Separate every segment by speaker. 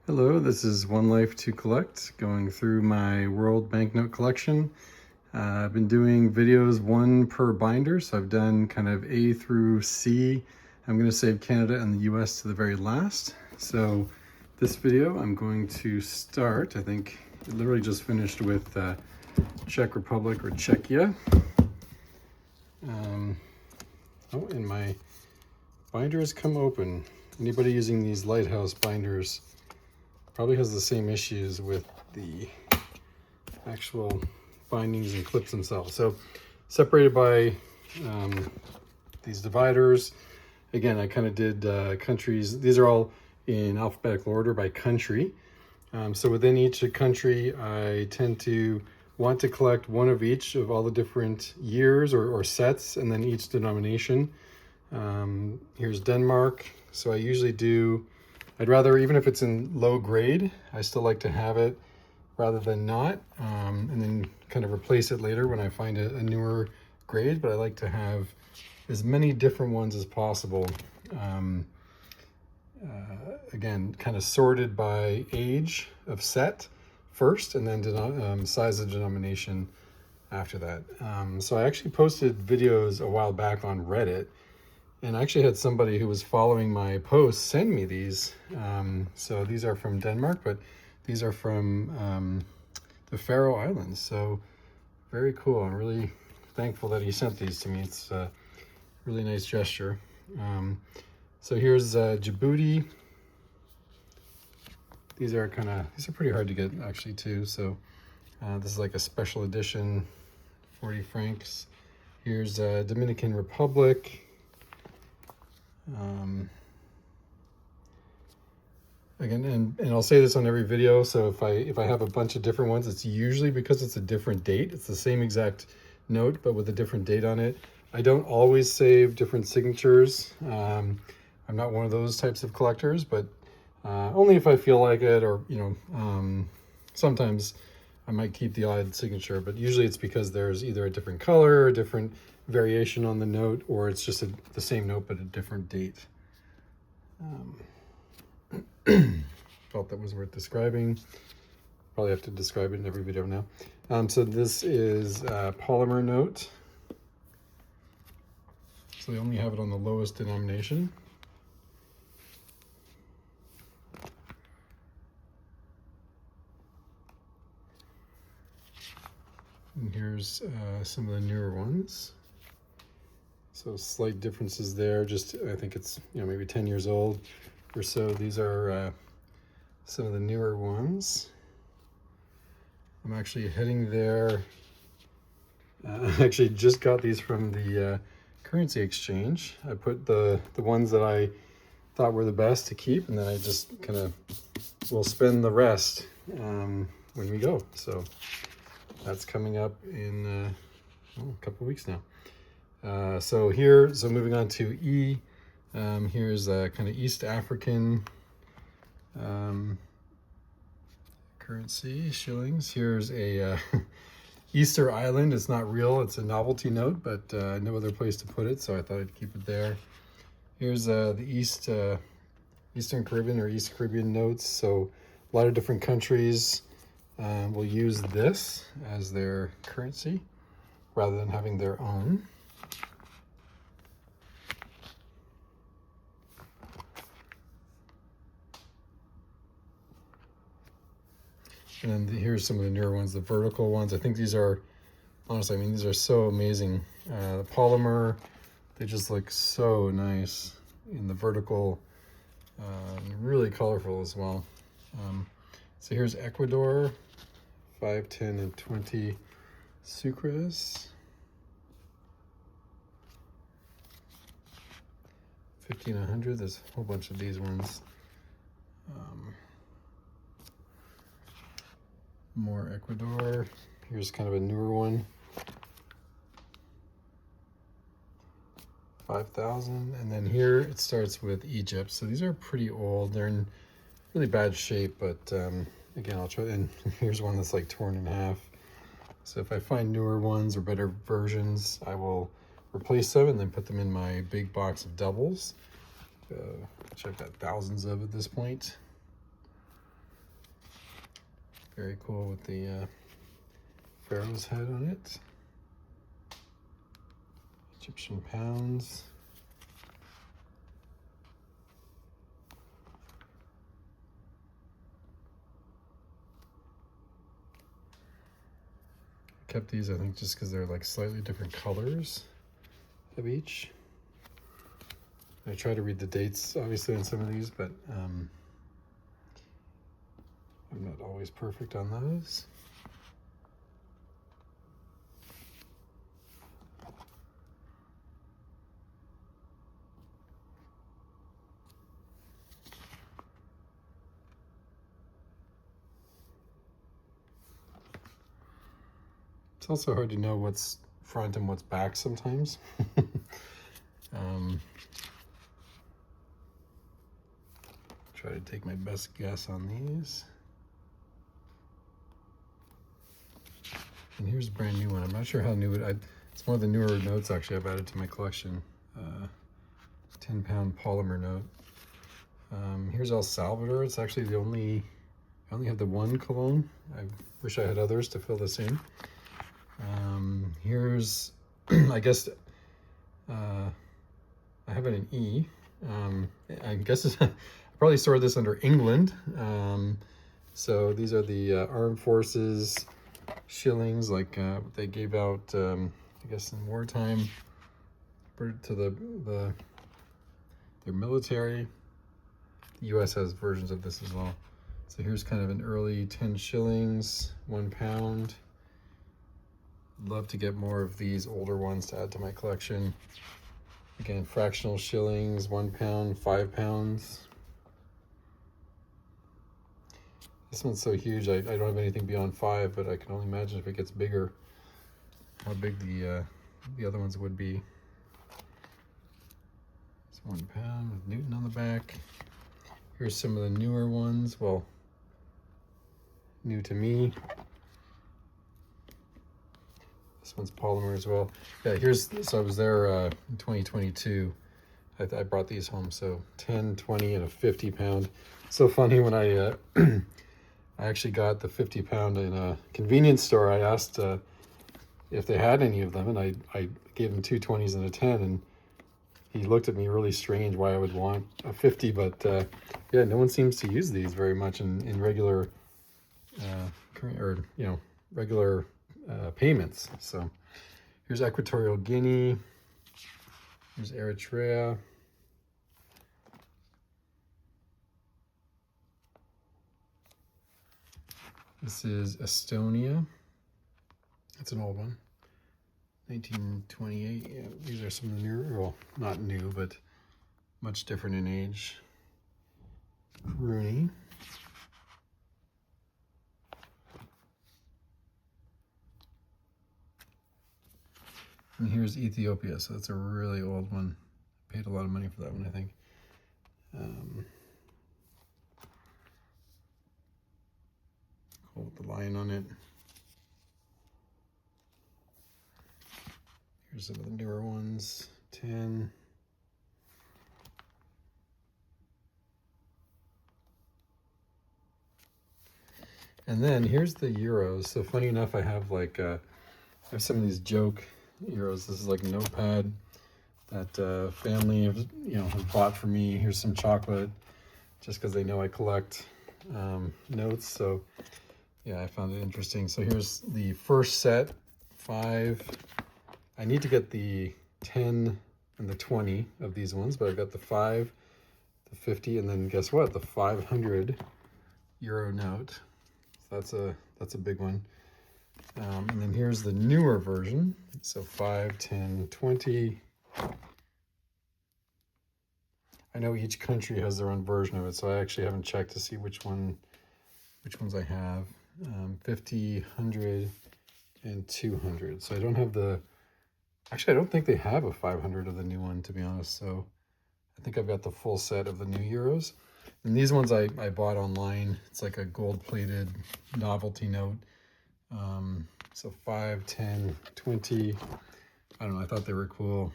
Speaker 1: Hello, this is One Life to Collect, going through my world banknote collection. I've been doing videos one per binder, so I've done kind of A through C. I'm going to save Canada and the US to the very last. So this video I'm going to start, I think it literally just finished with Czech Republic or Czechia. And my binder has come open. Anybody using these Lighthouse binders probably has the same issues with the actual bindings and clips themselves. So separated by these dividers. Again, I kind of did countries. These are all in alphabetical order by country. So within each country, I tend to want to collect one of each of all the different years or sets, and then each denomination. Here's Denmark. So I usually do, I'd rather, even if it's in low grade, I still like to have it rather than not, and then kind of replace it later when I find a newer grade. But I like to have as many different ones as possible. Again, kind of sorted by age of set first, and then size of denomination after that. So I actually posted videos a while back on Reddit, and I actually had somebody who was following my posts send me these. So these are from Denmark, but these are from the Faroe Islands. So very cool. I'm really thankful that he sent these to me. It's a really nice gesture. So here's Djibouti. These are pretty hard to get actually too. So this is like a special edition, 40 francs. Here's Dominican Republic. Again, and I'll say this on every video. So if I have a bunch of different ones, it's usually because it's a different date. It's the same exact note, but with a different date on it. I don't always save different signatures. I'm not one of those types of collectors, but only if I feel like it, or sometimes I might keep the odd signature, but usually it's because there's either a different color, a different variation on the note, or it's just the same note but a different date. Felt that was worth describing. Probably have to describe it in every video now. So this is a polymer note. So they only have it on the lowest denomination. And here's some of the newer ones. So slight differences there. Just, I think it's, maybe 10 years old or so. These are some of the newer ones. I'm actually heading there. I actually just got these from the currency exchange. I put the ones that I thought were the best to keep, and then I just kind of will spend the rest when we go. So that's coming up in a couple of weeks now. So moving on to E, here's kind of East African currency, shillings. Here's a Easter Island. It's not real, it's a novelty note, but no other place to put it, so I thought I'd keep it there. Here's the Eastern Caribbean or East Caribbean notes. So a lot of different countries will use this as their currency rather than having their own. And then here's some of the newer ones, the vertical ones. I think these are, honestly, these are so amazing. The polymer, they just look so nice in the vertical, really colorful as well. So here's Ecuador, 5, 10, and 20 sucres. 50 and 100, there's a whole bunch of these ones. More Ecuador. Here's kind of a newer one. 5,000. And then here it starts with Egypt. So these are pretty old. They're in really bad shape, but again, I'll try. And here's one that's like torn in half. So if I find newer ones or better versions, I will replace them and then put them in my big box of doubles, which I've got thousands of at this point. Very cool with the Pharaoh's head on it. Egyptian pounds. Kept these, I think, just because they're like slightly different colors of each. I try to read the dates, obviously, on some of these, but I'm not always perfect on those. It's also hard to know what's front and what's back sometimes. Try to take my best guess on these. And here's a brand new one. I'm not sure how new it's one of the newer notes actually I've added to my collection. 10-pound polymer note. Here's El Salvador. It's actually I only have the one cologne. I wish I had others to fill this in. Here's, I guess, I have it in E. I guess I probably stored this under England. So these are the armed forces shillings, like they gave out, I guess, in wartime to their military. The U.S. has versions of this as well. So here's kind of an early 10 shillings, 1 pound. Love to get more of these older ones to add to my collection. Again, fractional shillings, 1 pound, 5 pounds. This one's so huge, I don't have anything beyond 5, but I can only imagine if it gets bigger, how big the other ones would be. It's 1 pound with Newton on the back. Here's some of the newer ones, well, new to me. This one's polymer as well. Yeah, so I was there in 2022. I brought these home, so 10, 20, and a 50 pound. So funny when I actually got the 50 pound in a convenience store. I asked if they had any of them, and I gave him 2 20s and a 10, and he looked at me really strange why I would want a 50, but yeah, no one seems to use these very much in regular, regular payments. So here's Equatorial Guinea, here's Eritrea, this is Estonia. That's an old one, 1928. Yeah, these are some of the newer, well, not new, but much different in age. Rooney. And here's Ethiopia, so that's a really old one. Paid a lot of money for that one, I think. Cool with the lion on it. Here's some of the newer ones, 10. And then here's the euros. So funny enough, I have I have some of these joke euros. This is like a notepad that family have bought for me. Here's some chocolate, just because they know I collect notes. So yeah, I found it interesting. So here's the first set, 5. I need to get the 10 and the 20 of these ones, but I've got the 5, the 50, and then guess what? The 500 euro note. So that's a big one. And then here's the newer version. So 5, 10, 20. I know each country has their own version of it, so I actually haven't checked to see which ones I have. 50, 100, and 200. So I don't have actually I don't think they have a 500 of the new one, to be honest. So I think I've got the full set of the new euros. And these ones I bought online. It's like a gold-plated novelty note. So 5, 10, 20. I don't know, I thought they were cool.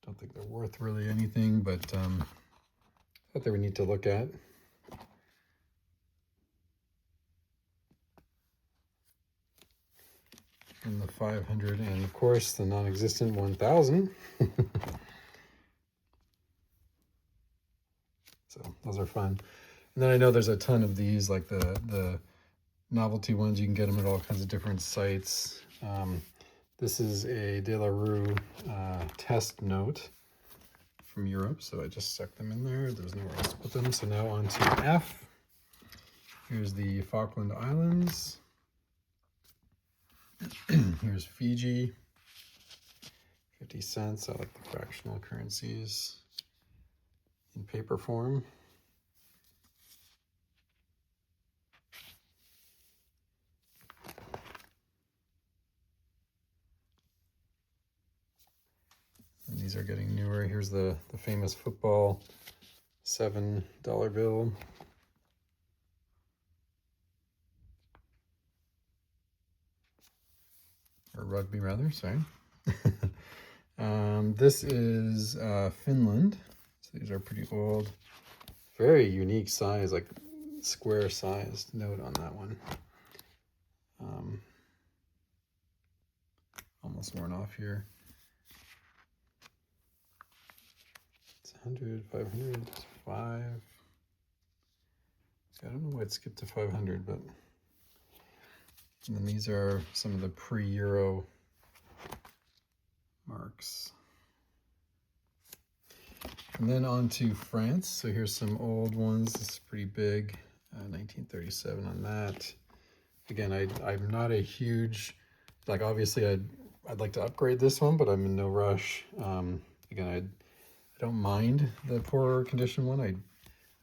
Speaker 1: Don't think they're worth really anything, but I thought they were neat to look at. and the 500, and of course the non-existent 1000. So those are fun. And then I know there's a ton of these, like the novelty ones. You can get them at all kinds of different sites. This is a De La Rue test note from Europe, so I just stuck them in there. There's nowhere else to put them. So now on to F. Here's the Falkland Islands. Here's Fiji. 50 cents. I like the fractional currencies in paper form. And these are getting newer. Here's the famous football $7 bill. Or rugby rather, sorry. This is Finland. So these are pretty old. Very unique size, like square sized note on that one. Almost worn off here. It's 100, 500, 5. I don't know why it skipped to 500, but. And then these are some of the pre-Euro marks. And then on to France. So here's some old ones. This is pretty big. 1937 on that. Again, I'm not a huge, like obviously I'd like to upgrade this one, but I'm in no rush. Again, I don't mind the poorer condition one. I'd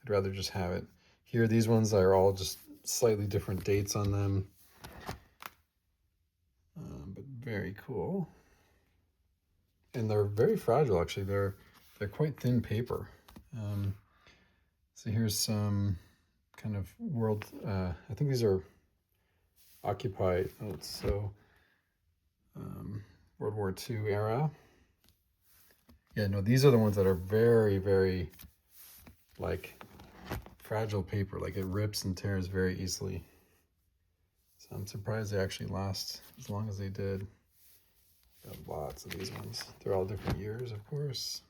Speaker 1: rather just have it. Here, these ones are all just slightly different dates on them. But very cool. And they're very fragile, actually. They're quite thin paper. So here's some kind of world, I think these are occupied notes, so World War II era. Yeah, no, these are the ones that are very, very, like, fragile paper. Like, it rips and tears very easily. So I'm surprised they actually last as long as they did. Got lots of these ones. They're all different years, of course.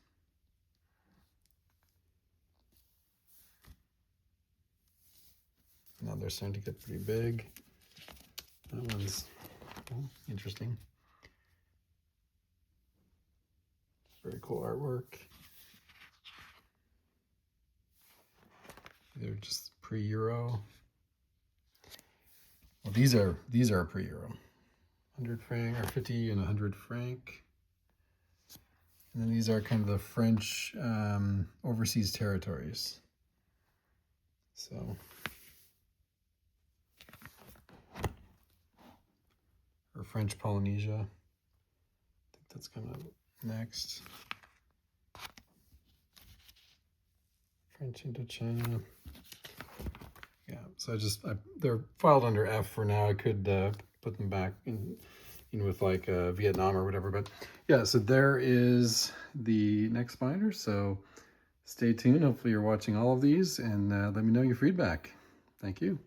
Speaker 1: Now they're starting to get pretty big. That one's interesting. Very cool artwork. They're just pre-Euro. Well, these are pre-Euro. 100 franc or 50 and 100 franc. And then these are kind of the French overseas territories. So, or French Polynesia. I think that's kind of next. French Indochina. Yeah, so they're filed under F for now. I could put them back in with like Vietnam or whatever, but yeah, so there is the next binder. So stay tuned. Hopefully you're watching all of these, and let me know your feedback. Thank you.